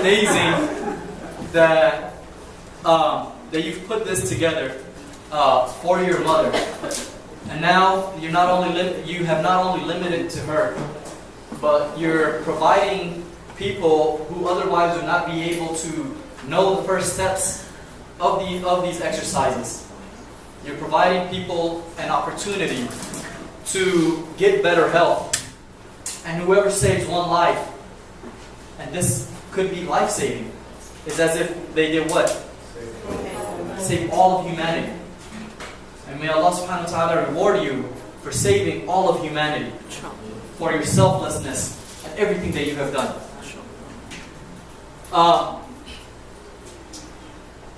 amazing that that you've put this together for your mother, and now you have not only limited to her, but you're providing people who otherwise would not be able to know the first steps of these exercises. You're providing people an opportunity to get better health. And whoever saves one life, and this could be life-saving, is as if they did what? Save all of humanity. And may Allah subhanahu wa ta'ala reward you for saving all of humanity, for your selflessness and everything that you have done.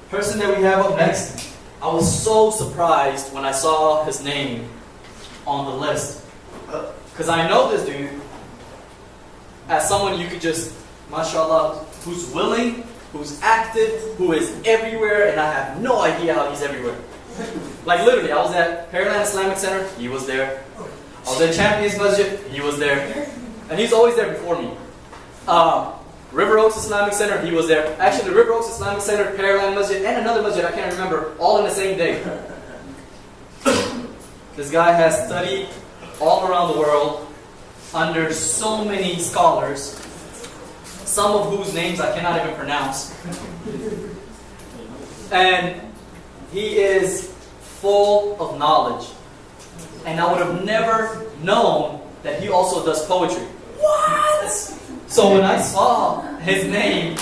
Person that we have up next, I was so surprised when I saw his name on the list. Because I know this dude as someone you could just, mashallah, who's willing, who's active, who is everywhere, and I have no idea how he's everywhere. Like literally, I was at Pearland Islamic Center, he was there. I was at Champions Masjid, he was there. And he's always there before me. River Oaks Islamic Center, he was there. Actually, the River Oaks Islamic Center, Pearland Masjid, and another masjid, I can't remember, all in the same day. This guy has studied all around the world under so many scholars, some of whose names I cannot even pronounce. And he is full of knowledge. And I would have never known that he also does poetry. What? So when I saw his name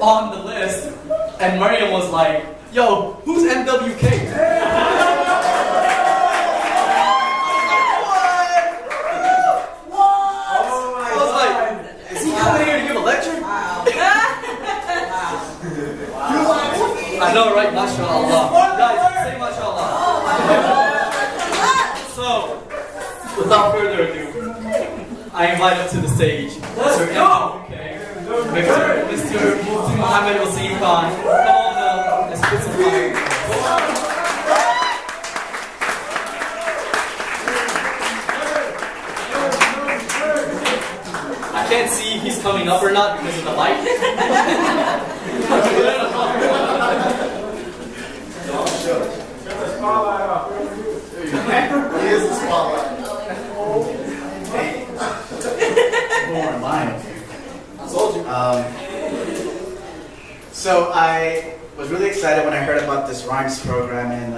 on the list, and Maryam was like, yo, who's MWK? I know, right? MashaAllah. Guys, say MashaAllah. So, without further ado, I invite up to the stage Mr. Mr. Hagi-Mohamed will see you on. Come on now, let's put some fire. I can't see if he's coming up or not because of the light. He is the spotlight. More mine. I told you. So I was really excited when I heard about this rhymes program, and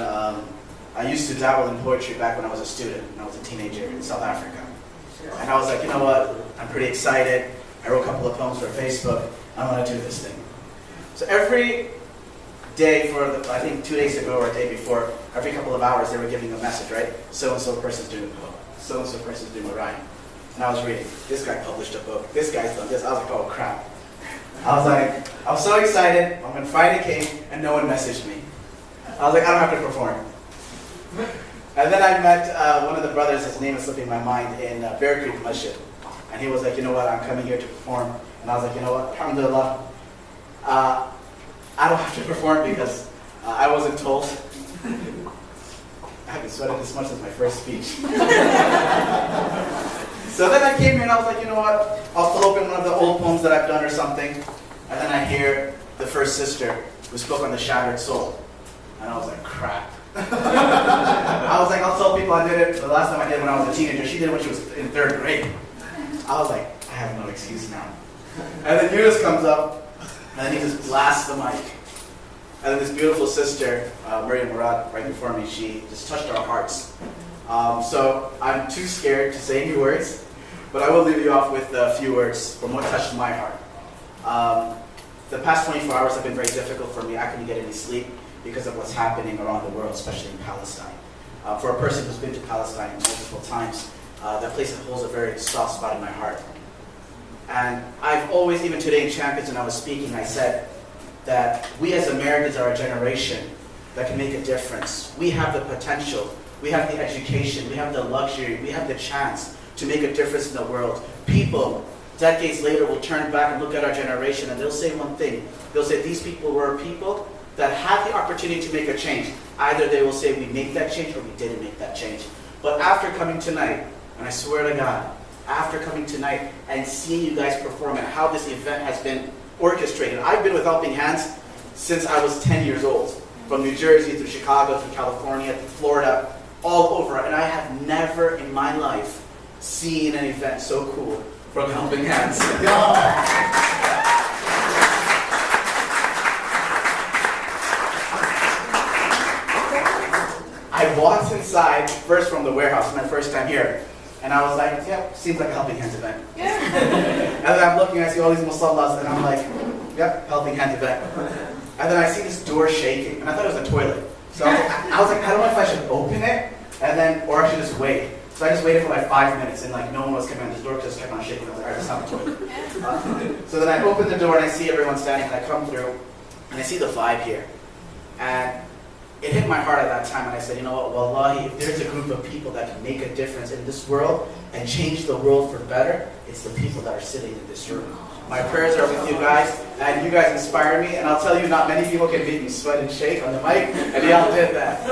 I used to dabble in poetry back when I was a student, when I was a teenager in South Africa. And I was like, you know what? I'm pretty excited. I wrote a couple of poems for Facebook. I want to do this thing. So every day for, I think 2 days ago or a day before, every couple of hours they were giving a message, right? So-and-so person's doing a poem. So-and-so person's doing a rhyme. And I was reading, this guy published a book. This guy's done this. I was like, oh crap. I was so excited. I'm going to find a cave, and no one messaged me. I was like, I don't have to perform. And then I met one of the brothers, his name is slipping my mind, in Bear Creek Masjid. And he was like, you know what, I'm coming here to perform. And I was like, you know what, alhamdulillah, I don't have to perform because I wasn't told. I haven't sweated this much since my first speech. So then I came here and I was like, you know what, I'll pull open one of the old poems that I've done or something. And then I hear the first sister who spoke on the shattered soul. And I was like, crap. I was like, I'll tell people I did it. The last time I did it when I was a teenager, she did it when she was in 3rd grade. I was like, I have no excuse now. And then Yunus comes up, and then he just blasts the mic. And then this beautiful sister, Maryam Murad, right before me, she just touched our hearts. So I'm too scared to say any words, but I will leave you off with a few words from what touched my heart. The past 24 hours have been very difficult for me. I couldn't get any sleep because of what's happening around the world, especially in Palestine. For a person who's been to Palestine multiple times, that place holds a very soft spot in my heart. And I've always, even today in Champions when I was speaking, I said that we as Americans are a generation that can make a difference. We have the potential, we have the education, we have the luxury, we have the chance to make a difference in the world. People, decades later, will turn back and look at our generation and they'll say one thing. They'll say these people were people that had the opportunity to make a change. Either they will say we made that change or we didn't make that change. But after coming tonight, and I swear to God, after coming tonight and seeing you guys perform and how this event has been orchestrated. I've been with Helping Hands since I was 10 years old. From New Jersey through Chicago, through California, through Florida, all over. And I have never in my life seen an event so cool from Helping Hands. I walked inside, first from the warehouse, my first time here. And I was like, yeah, seems like a Helping Hands event. And then I'm looking, I see all these musallas, and I'm like, yep, Helping Hands event. And then I see this door shaking, and I thought it was a toilet. So I was like, I don't know if I should open it, and then, or I should just wait. So I just waited for like 5 minutes, and like no one was coming on. This door just kept on shaking. I was like, all right, it's not a toilet. So then I open the door, and I see everyone standing, and I come through, and I see the vibe here. And it hit my heart at that time, and I said, you know what, wallahi, if there's a group of people that can make a difference in this world and change the world for better, it's the people that are sitting in this room. My prayers are with you guys, and you guys inspire me, and I'll tell you, not many people can make me sweat and shake on the mic, and y'all did that.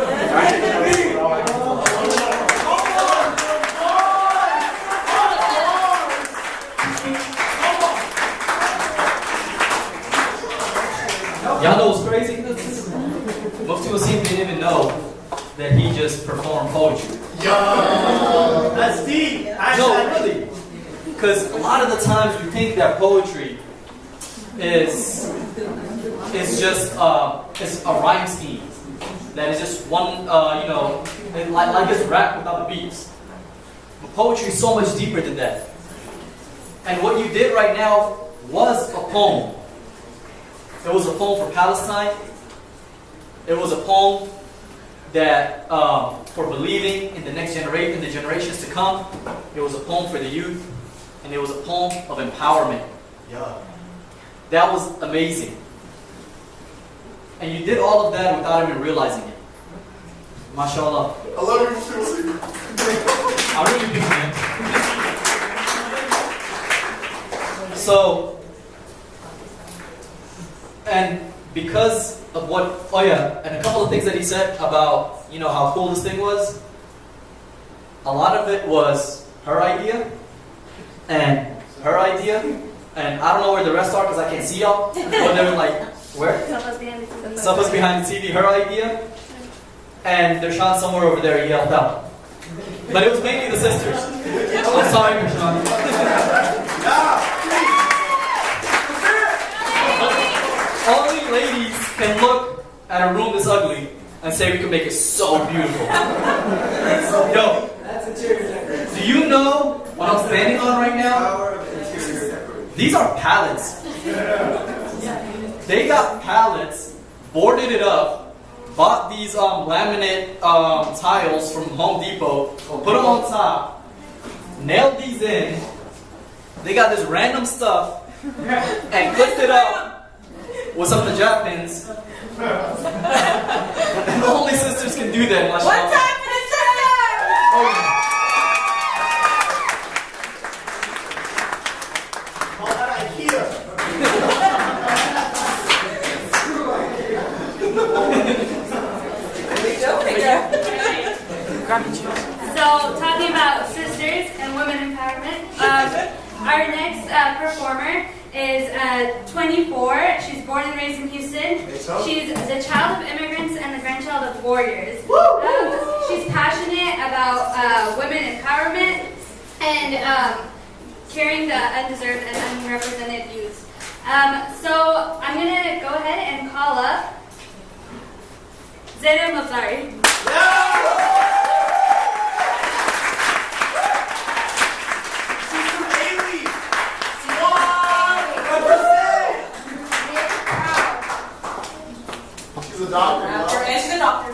Y'all know what's crazy? Mufti Wasim didn't even know that he just performed poetry. Yo, that's deep. No, really. Because a lot of the times we think that poetry is just it's a rhyme scheme. That is just one, like it's rap without the beats. But poetry is so much deeper than that. And what you did right now was a poem. It was a poem for Palestine. It was a poem that for believing in the next generation, in the generations to come. It was a poem for the youth, and it was a poem of empowerment. Yeah. That was amazing. And you did all of that without even realizing it. MashaAllah. I love you, I really do, man. So, and because of what, oh yeah, and a couple of things that he said about, you know, how cool this thing was, a lot of it was her idea, and her idea, and I don't know where the rest are because I can't see y'all, but they were like, where? Someone's behind the TV, her idea, and Dershawn somewhere over there, he yelled out. But it was mainly the sisters. I'm sorry, Dershawn. Only ladies can look at a room this ugly and say we can make it so beautiful. Yo, do you know what I'm standing on right now? These are pallets. They got pallets, boarded it up, bought these laminate tiles from Home Depot, put them on top, nailed these in. They got this random stuff and clipped it up with some hijab pins. And only sisters can do that, mashallah. One time for the sisters! Oh. All that IKEA. So, talking about sisters and women empowerment, our next performer is 24. She's born and raised in Houston. She's the child of immigrants and the grandchild of warriors. She's passionate about women empowerment and caring the undeserved and unrepresented youth. So I'm going to go ahead and call up Zainab Mafari. She's a doctor. And she's a doctor.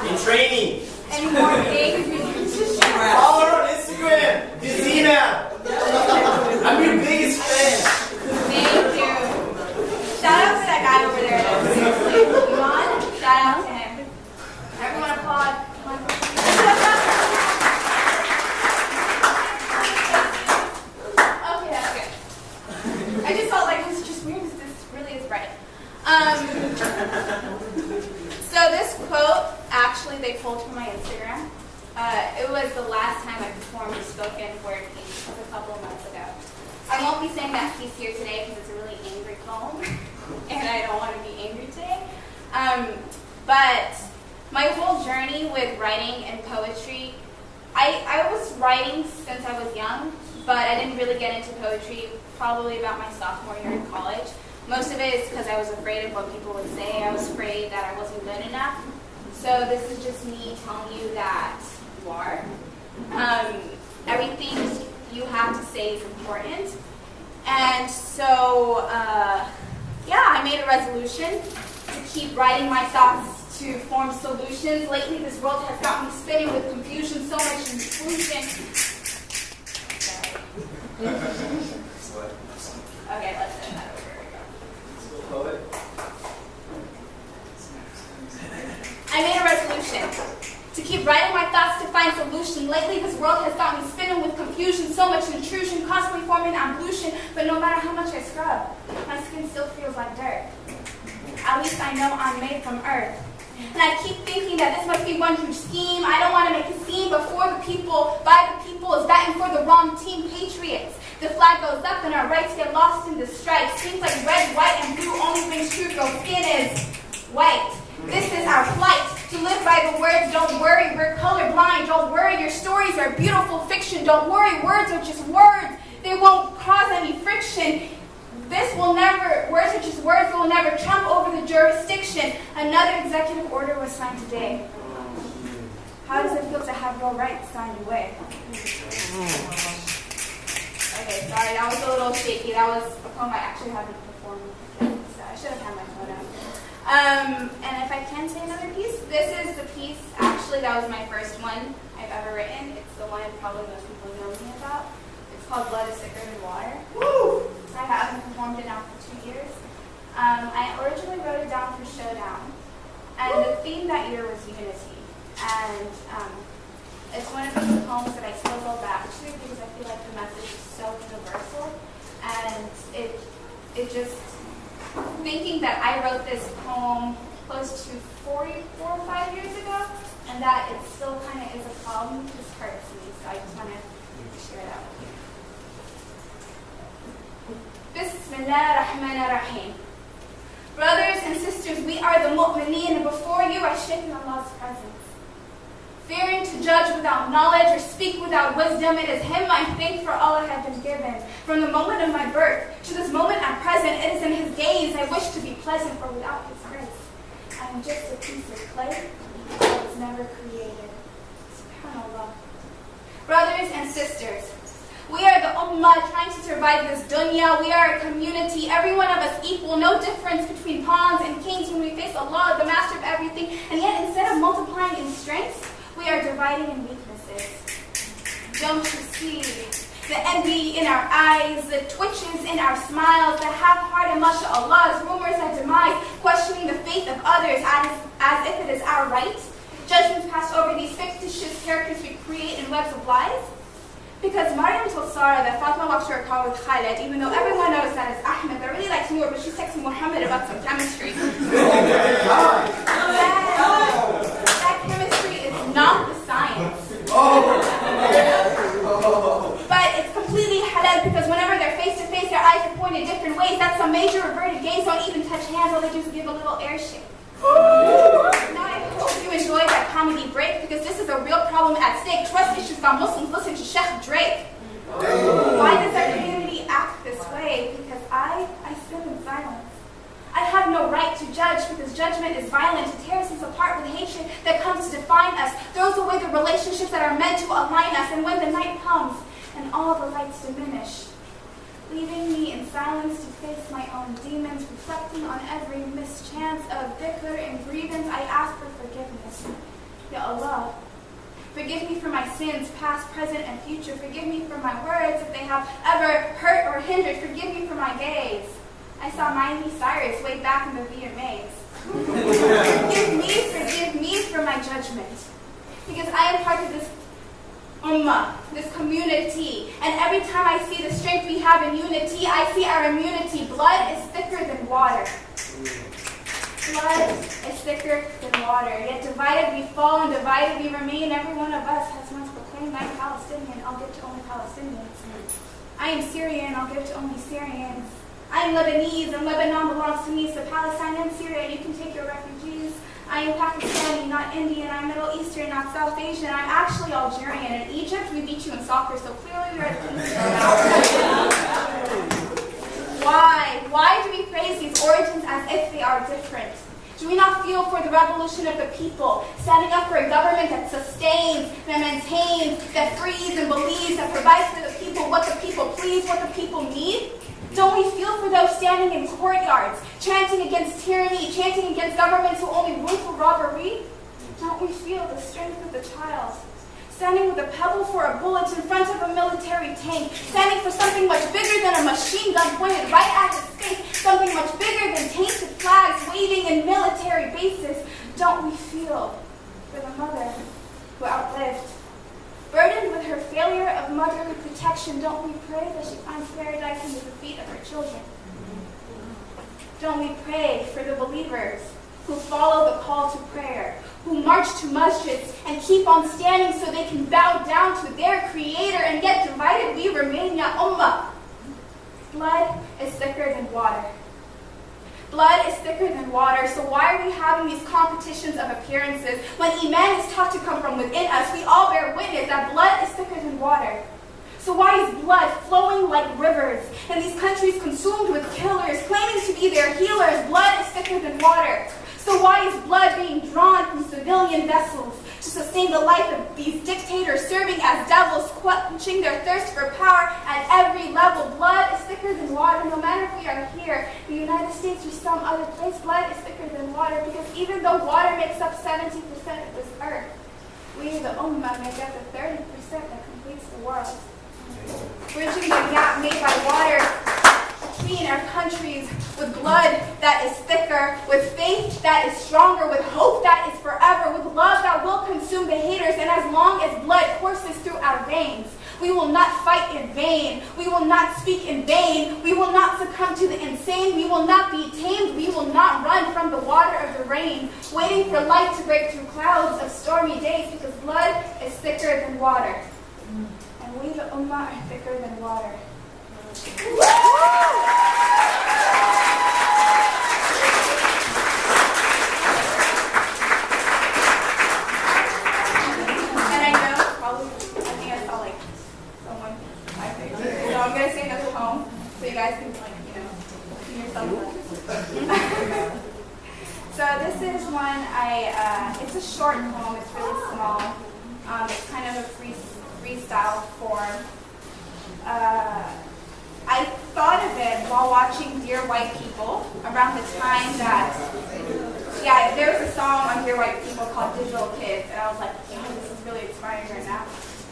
In training. And more big. Follow her on Instagram. Dizina. I'm your biggest fan. Thank you. Shout out to that guy over there. Iman, shout out to him. Everyone applaud. Okay, that's good. I just felt like this is just weird because this really is right. So this quote, actually, they pulled from my Instagram. It was the last time I performed a spoken word piece. It was a couple of months ago. I won't be saying that piece here today because it's a really angry poem. But my whole journey with writing and poetry, I was writing since I was young, but I didn't really get into poetry probably about my sophomore year in college. Most of it is because I was afraid of what people would say. I was afraid that I wasn't good enough. So this is just me telling you that you are. Everything you have to say is important. And so, I made a resolution to keep writing my thoughts to form solutions. Lately, this world has got me spinning with confusion, so much confusion. Okay, let's do that over. I made a resolution to keep writing my thoughts to find solution. Lately, this world has got me spinning with confusion, so much intrusion, constantly forming ablution. But no matter how much I scrub, my skin still feels like dirt. At least I know I'm made from earth. And I keep thinking that this must be one huge scheme. I don't want to make a scene before the people, by the people, is batting for the wrong team, patriots. The flag goes up and our rights get lost in the stripes. Seems like red, white, and blue only brings truth, though skin is white. This is our plight, to live by the words. Don't worry, we're colorblind. Don't worry, your stories are beautiful fiction. Don't worry, words are just words. They won't cause any friction. Words are just words that will never trump over the jurisdiction. Another executive order was signed today. How does it feel to have your rights signed away? Okay, sorry, that was a little shaky. That was a poem I actually haven't performed, so I should have had my phone out. And if I can say another piece, this is the piece, actually that was my first one I've ever written. It's the one probably most people know me about. It's called Blood is Thicker Than Water. Woo! I haven't performed it now for 2 years. I originally wrote it down for Showdown, and the theme that year was unity. And it's one of those poems that I still go back to because I feel like the message is so universal. And it just, thinking that I wrote this poem close to 4 or 5 years ago, and that it still kind of is a problem, just hurts me. So I just want to share that with you. Bismillah ar-Rahman ar-Rahim. Brothers and sisters, we are the mu'mineen, and before you I shake in Allah's presence. Fearing to judge without knowledge or speak without wisdom, it is Him I thank for all I have been given. From the moment of my birth to this moment at present, it is in His gaze I wish to be pleasant, for without His grace, I am just a piece of clay that was never created. SubhanAllah. Brothers and sisters, we are the ummah trying to survive this dunya. We are a community, every one of us equal, no difference between pawns and kings when we face Allah, the master of everything. And yet instead of multiplying in strengths, we are dividing in weaknesses. Don't you see the envy in our eyes, the twitches in our smiles, the half-hearted masha'Allah's rumors at demise, questioning the faith of others as if it is our right? Judgments pass over these fictitious characters we create in webs of lies? Because Maryam told Sarah that Fatima walked to her car with Khaled, even though everyone knows that it's Ahmed that really likes Noor, but she's texting Muhammad about some chemistry. That chemistry is not the science. But it's completely halal because whenever they're face to face, their eyes are pointed different ways. That's a major reverted gaze. Don't even touch hands. All they do is give a little air shake. Now I hope you enjoyed that comedy break because this is a real problem at stake. Trust issues got Muslims listen to Sheikh Drake. Why does our community act this way? Because I sit in silence. I have no right to judge because judgment is violent. It tears us apart with hatred that comes to define us, throws away the relationships that are meant to align us. And when the night comes and all the lights diminish, leaving me in silence to face my own demons, reflecting on every mischance of dhikr and grievance, I ask for forgiveness. Ya Allah, forgive me for my sins, past, present, and future. Forgive me for my words if they have ever hurt or hindered. Forgive me for my gaze. I saw Miley Cyrus way back in the VMAs. Forgive me for my judgment. Because I am part of this ummah, this community. And every time I see the strength we have in unity, I see our immunity. Blood is thicker than water. Blood is thicker than water. Yet divided we fall and divided we remain. Every one of us has once proclaimed, I'm Palestinian, I'll give to only Palestinians. I am Syrian, I'll give to only Syrians. I am Lebanese, and Lebanon belongs to me, so Palestine and Syria, you can take your refugees. I am Pakistani, not Indian. I'm Middle Eastern, not South Asian. I'm actually Algerian. In Egypt, we beat you in soccer, so clearly you're at peace. Why? Why do we praise these origins as if they are different? Do we not feel for the revolution of the people, standing up for a government that sustains, that maintains, that frees and believes, that provides for the people what the people please, what the people need? Don't we feel for those standing in courtyards, chanting against tyranny, chanting against governments who only rule for robbery? Don't we feel the strength of the child, standing with a pebble for a bullet in front of a military tank, standing for something much bigger than a machine gun pointed right at his face, something much bigger than tainted flags waving in military bases? Don't we feel for the mother who outlived? Burdened with her failure of motherly protection, don't we pray that she finds paradise in the defeat of her children? Don't we pray for the believers who follow the call to prayer, who march to masjids and keep on standing so they can bow down to their Creator, and yet divided we remain, ya ummah? Blood is thicker than water. Blood is thicker than water, so why are we having these competitions of appearances when Iman is taught to come from within us? We all bear witness that blood is thicker than water. So why is blood flowing like rivers in these countries consumed with killers, claiming to be their healers? Blood is thicker than water. So why is blood being drawn from civilian vessels to sustain the life of these dictators, serving as devils, quenching their thirst for power at every level? Blood is thicker than water. No matter if we are here in the United States or some other place, blood is thicker than water, because even though water makes up 70% of this earth, we, the Ummah, make up the 30% that completes the world. Bridging the gap made by water between our countries, with blood that is thicker, with faith that is stronger, with hope that is forever, with love that will consume the haters. And as long as blood courses through our veins, we will not fight in vain. We will not speak in vain. We will not succumb to the insane. We will not be tamed. We will not run from the water of the rain, waiting for light to break through clouds of stormy days, because blood is thicker than water. And we, the Ummah, are thicker than water. I'm going to sing this poem so you guys can, see yourself. So this is one it's a short poem. It's really small. It's kind of a freestyle form. I thought of it while watching Dear White People around the time that, there was a song on Dear White People called Digital Kids, and I was like, this is really inspiring right now.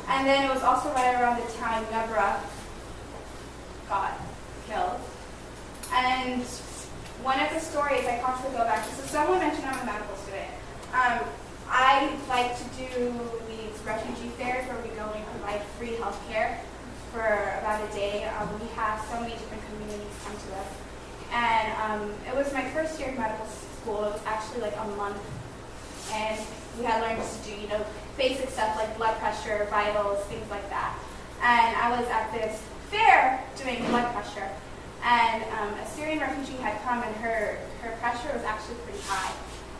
And then it was also right around the time Deborah got killed. And one of the stories I constantly go back to, so someone mentioned I'm a medical student. I like to do these refugee fairs where we go and provide free health care for about a day. We have so many different communities come to us. And it was my first year in medical school. It was actually like a month. And we had learned to do, basic stuff like blood pressure, vitals, things like that. And I was at this fair doing blood pressure. And a Syrian refugee had come, and her pressure was actually pretty high.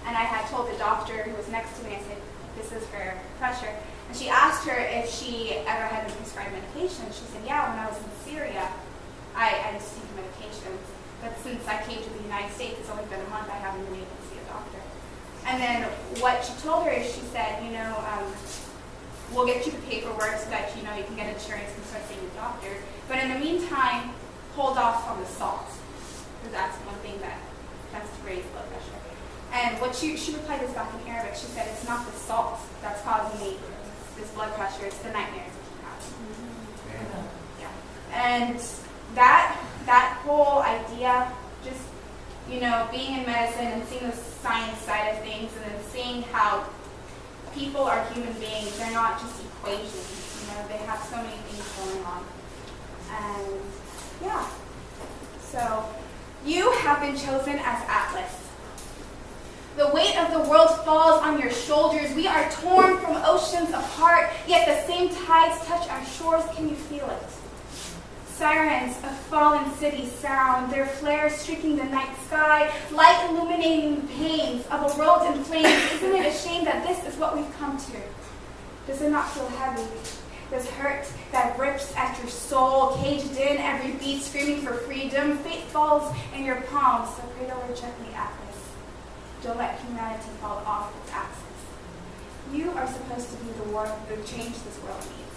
And I had told the doctor who was next to me, I said, this is her pressure. And she asked her if she ever had been prescribed medication. She said, yeah, when I was in Syria, I received medications. But since I came to the United States, it's only been a month, I haven't been able to see a doctor. And then what she told her is, she said, we'll get you the paperwork so that, you can get insurance and start seeing the doctor. But in the meantime, hold off on the salt, because that's one thing that tends to raise blood pressure. And what she replied this back in Arabic. She said, it's not the salt that's causing me this blood pressure, it's the nightmares that you have. Yeah. And that whole idea, just, being in medicine and seeing the science side of things, and then seeing how people are human beings, they're not just equations, they have so many things going on. And yeah, so you have been chosen as Atlas. The weight of the world falls on your shoulders. We are torn from oceans apart, yet the same tides touch our shores. Can you feel it? Sirens of fallen cities sound, their flares streaking the night sky, light illuminating the panes of a world in flames. Isn't it a shame that this is what we've come to? Does it not feel heavy? This hurt that rips at your soul, caged in, every beat screaming for freedom. Fate falls in your palms, so cradle her gently, Atlas. Don't let humanity fall off its axis. You are supposed to be the change this world needs.